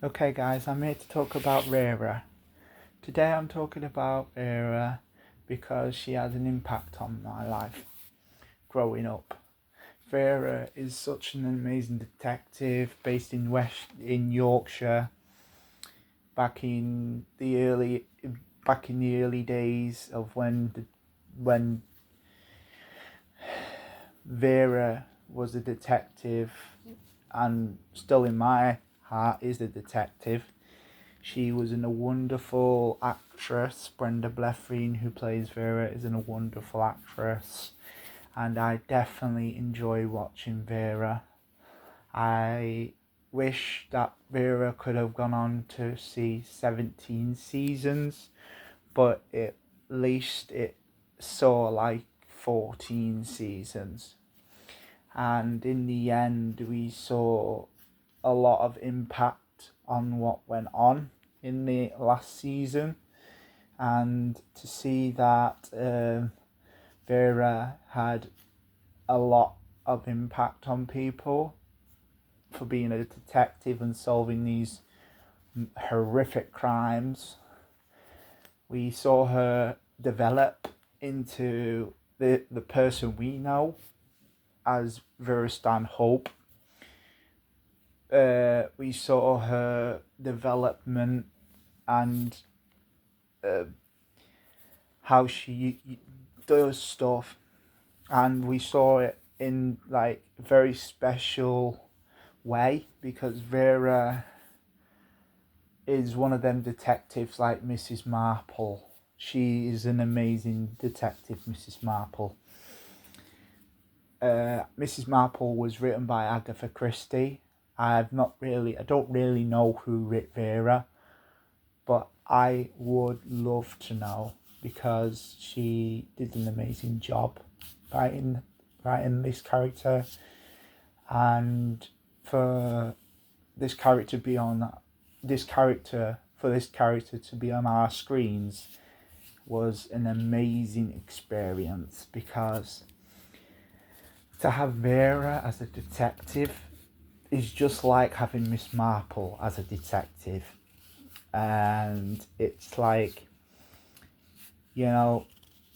Okay, guys, I'm here to talk about Vera. Today I'm talking about Vera because she has an impact on my life growing up. Vera is such an amazing detective based in Yorkshire back in the early days of when Vera was a detective and still in my heart is a detective. She was a wonderful actress. Brenda Blethyn, who plays Vera, is a wonderful actress, and I definitely enjoy watching Vera. I wish that Vera could have gone on to see 17 seasons, but at least it saw like 14 seasons. And in the end, we saw a lot of impact on what went on in the last season, and to see that Vera had a lot of impact on people for being a detective and solving these horrific crimes. We saw her develop into the person we know as Vera Stanhope. We saw her development and how she does stuff, and we saw it in like a very special way because Vera is one of them detectives like Mrs. Marple. She is an amazing detective, Mrs. Marple. Mrs. Marple was written by Agatha Christie. I don't really know who wrote Vera, but I would love to know because she did an amazing job writing this character, and for this character to be on our screens was an amazing experience because to have Vera as a detective is just like having Miss Marple as a detective. And it's like,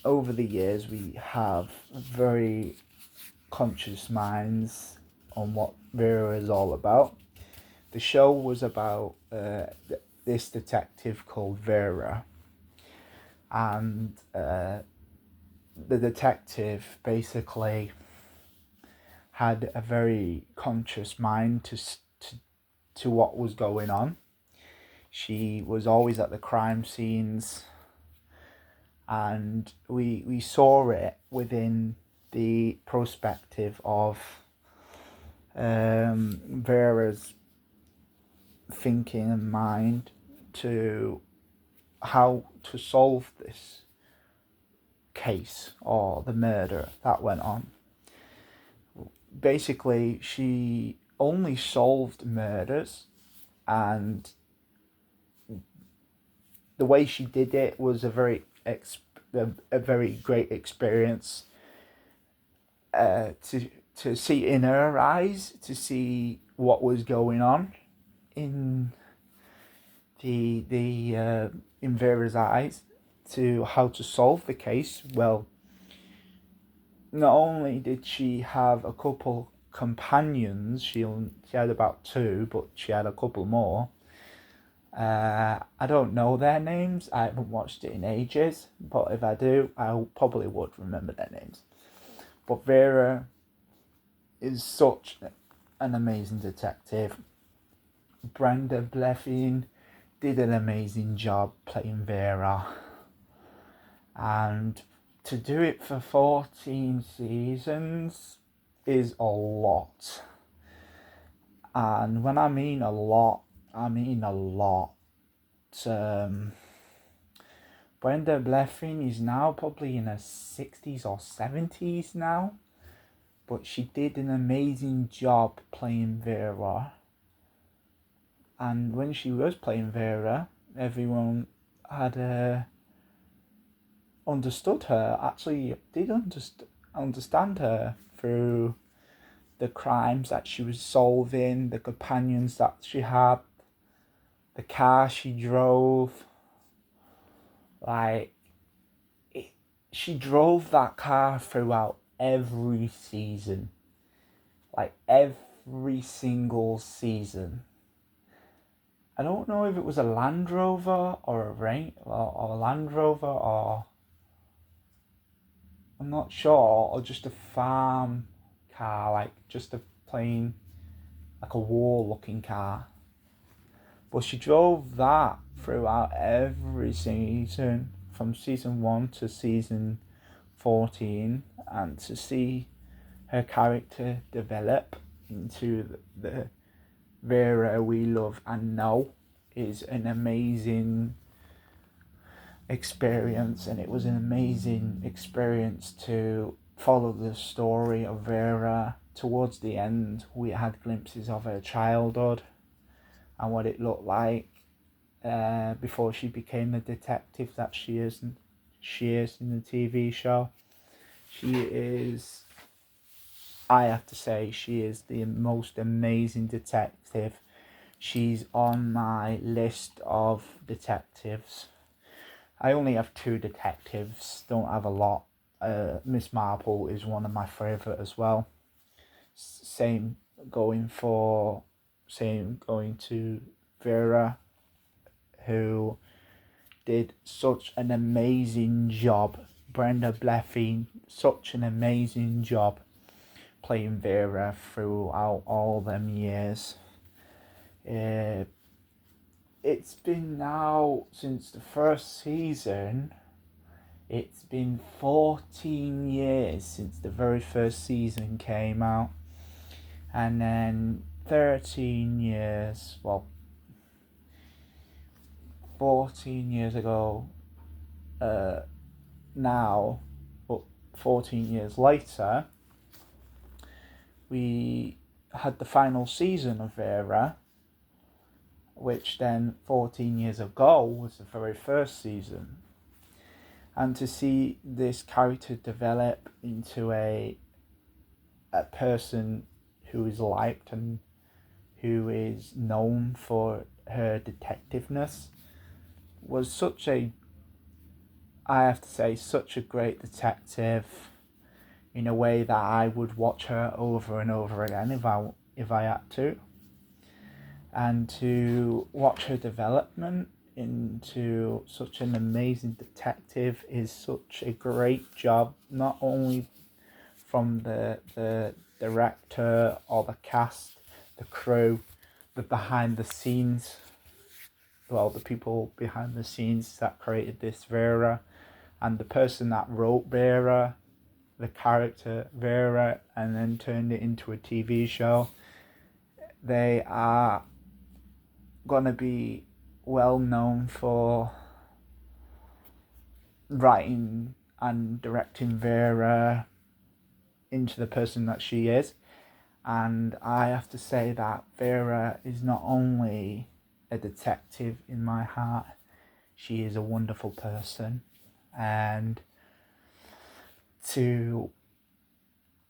over the years we have very conscious minds on what Vera is all about. The show was about this detective called Vera, and the detective basically had a very conscious mind to what was going on. She was always at the crime scenes, and we saw it within the perspective of Vera's thinking and mind to how to solve this case or the murder that went on. Basically, she only solved murders, and the way she did it was a very great experience to see in her eyes, to see what was going on in in Vera's eyes, to how to solve the case. Well, not only did she have a couple companions, she had about two, but she had a couple more. I don't know their names. I haven't watched it in ages, but if I do, I probably would remember their names. But Vera is such an amazing detective. Brenda Blethyn did an amazing job playing Vera, and to do it for 14 seasons is a lot. And when I mean a lot, I mean a lot. Brenda Blethyn is now probably in her 60s or 70s now, but she did an amazing job playing Vera. And when she was playing Vera, everyone had understood her, actually did understand her through the crimes that she was solving, the companions that she had, the car she drove, like, she drove that car throughout every season. Like, every single season. I don't know if it was a Land Rover or or a Land Rover, or I'm not sure, or just a farm car, like just a plain, like a war looking car. But she drove that throughout every season, from season 1 to season 14, and to see her character develop into the Vera we love and know is an amazing experience. And it was an amazing experience to follow the story of Vera. Towards the end, we had glimpses of her childhood and what it looked like before she became the detective that she is in the TV show. I have to say, she is the most amazing detective. She's on my list of detectives. I only have 2 detectives, don't have a lot. Miss Marple is one of my favourite as well. Same going to Vera, who did such an amazing job. Brenda Blethyn, such an amazing job playing Vera throughout all them years. It's been now, since the first season, it's been 14 years since the very first season came out. And then 13 years, 14 years ago now, but 14 years later, we had the final season of Vera, which then 14 years ago was the very first season. And to see this character develop into a person who is liked and who is known for her detectiveness was such a great detective, in a way that I would watch her over and over again if I had to. And to watch her development into such an amazing detective is such a great job, not only from the director or the cast, the crew, the behind the scenes, the people behind the scenes that created this Vera, and the person that wrote Vera, the character Vera, and then turned it into a TV show. They are gonna be well known for writing and directing Vera into the person that she is. And I have to say that Vera is not only a detective in my heart, she is a wonderful person. And to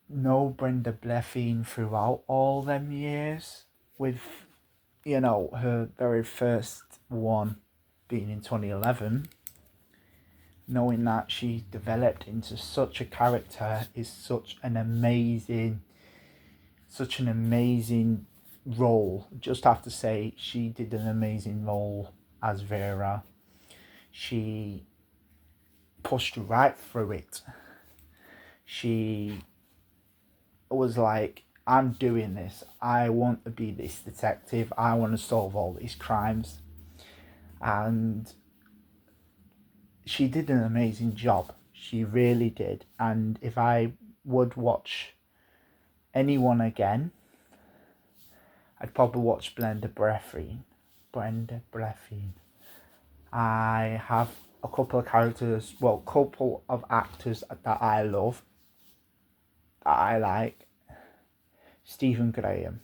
know Brenda Blethyn throughout all them years, with, her very first one being in 2011, knowing that she developed into such a character is such an amazing role. Just have to say, she did an amazing role as Vera. She pushed right through it. She was like, I'm doing this. I want to be this detective. I want to solve all these crimes. And she did an amazing job. She really did. And if I would watch anyone again, I'd probably watch Brenda Blethyn. I have a couple of actors that I love, that I like. Stephen Graham,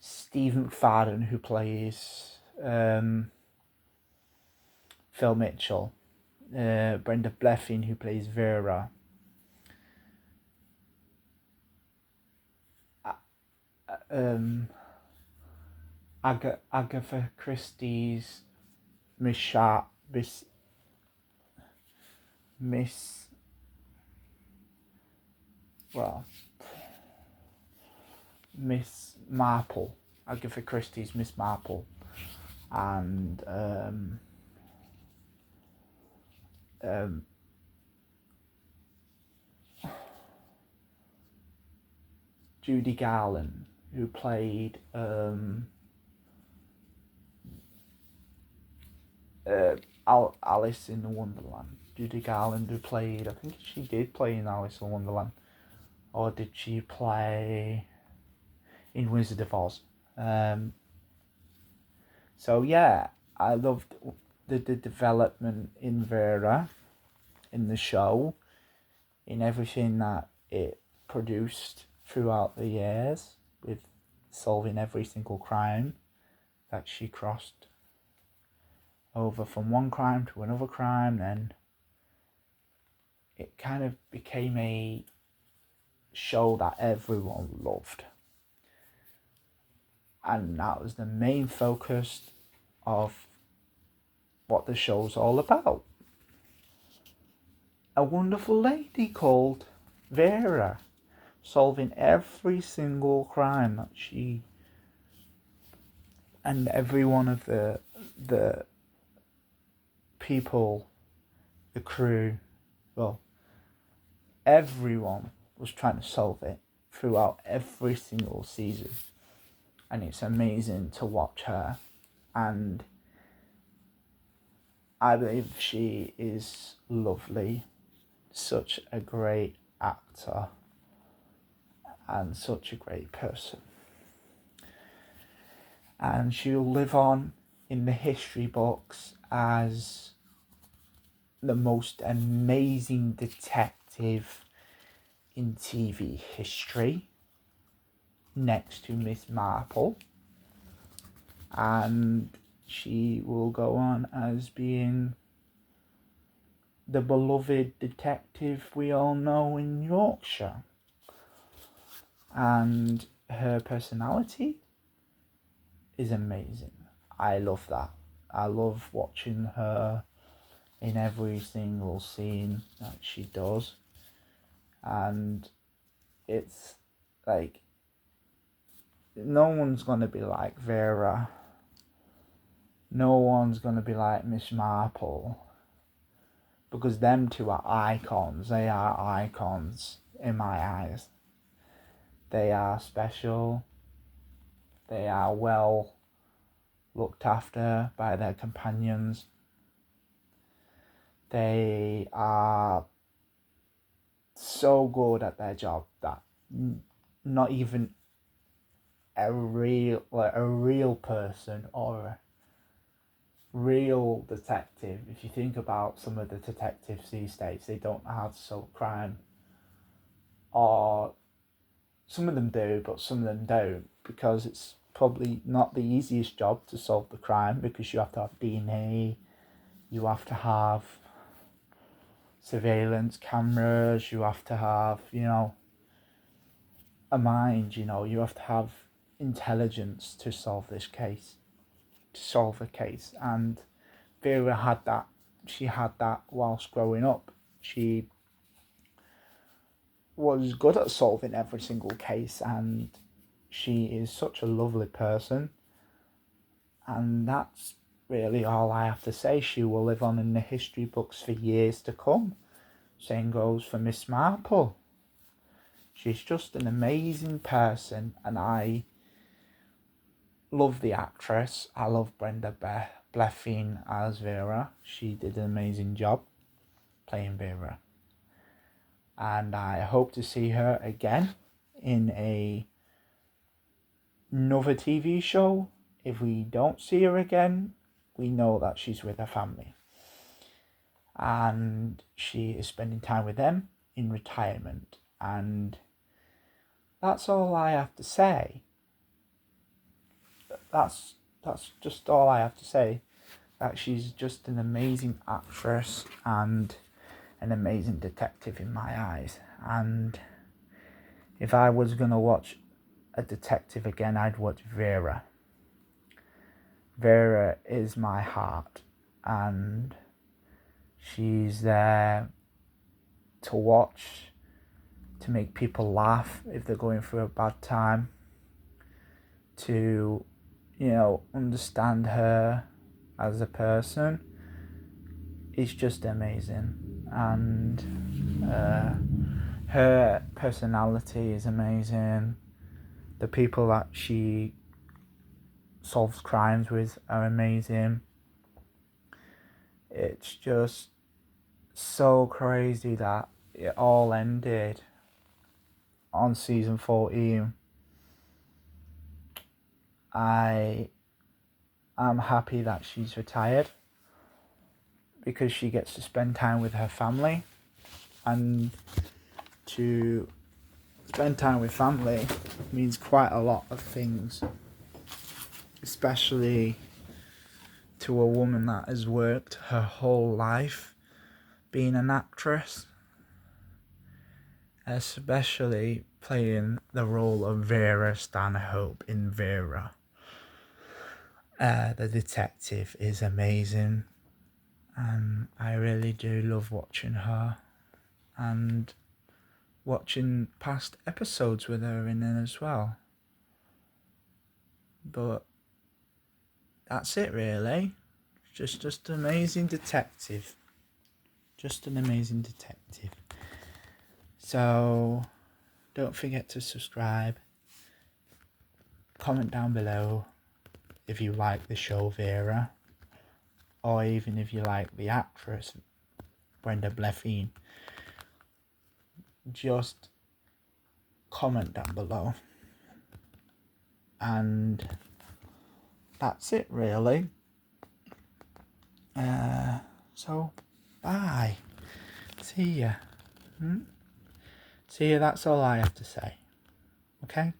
Steve McFadden, who plays Phil Mitchell, Brenda Blethyn, who plays Vera. Agatha Christie's Miss Sharp, Miss, well, Miss Marple, Agatha Christie's Miss Marple, and Judy Garland, who played Alice in Wonderland. Judy Garland, who played, I think she did play in Alice in Wonderland, or did she play in Wizard of Oz? So yeah, I loved the development in Vera, in the show, in everything that it produced throughout the years, with solving every single crime that she crossed over from one crime to another crime. Then it kind of became a show that everyone loved, and that was the main focus of what the show's all about. A wonderful lady called Vera, solving every single crime that she and every one of the people, the crew, well, everyone was trying to solve it throughout every single season. And it's amazing to watch her, and I believe she is lovely, such a great actor and such a great person. And she'll live on in the history books as the most amazing detective in TV history, next to Miss Marple. And she will go on as being the beloved detective we all know in Yorkshire. And her personality is amazing. I love that. I love watching her in every single scene that she does. And it's like, no one's going to be like Vera. No one's going to be like Miss Marple. Because them two are icons. They are icons in my eyes. They are special. They are well looked after by their companions. They are so good at their job that not even a real person or a real detective, if you think about some of the detectives these days, they don't know how to solve crime, or some of them do, but some of them don't, because it's probably not the easiest job to solve the crime, because you have to have DNA, you have to have surveillance cameras, you have to have, a mind, you have to have intelligence to solve this case, and Vera had that. She had that whilst growing up. She was good at solving every single case, and she is such a lovely person, and that's really all I have to say. She will live on in the history books for years to come. Same goes for Miss Marple. She's just an amazing person, and I love the actress. I love Brenda Blethyn as Vera. She did an amazing job playing Vera. And I hope to see her again in another TV show. If we don't see her again, we know that she's with her family. And she is spending time with them in retirement. And that's all I have to say. That's just all I have to say. That she's just an amazing actress and an amazing detective in my eyes. And if I was going to watch a detective again, I'd watch Vera. Vera is my heart, and she's there to watch, to make people laugh if they're going through a bad time, to, understand her as a person. It's just amazing. And her personality is amazing. The people that she solves crimes with are amazing. It's just so crazy that it all ended on season 14. I am happy that she's retired because she gets to spend time with her family, and to spend time with family means quite a lot of things, especially to a woman that has worked her whole life being an actress, especially playing the role of Vera Stanhope in Vera. The detective is amazing, and I really do love watching her and watching past episodes with her in it as well. But that's it really. Just an amazing detective. Just an amazing detective. So don't forget to subscribe. Comment down below if you like the show Vera, or even if you like the actress Brenda Blethyn. Just comment down below. And that's it really. So bye. See ya. See ya, that's all I have to say. Okay?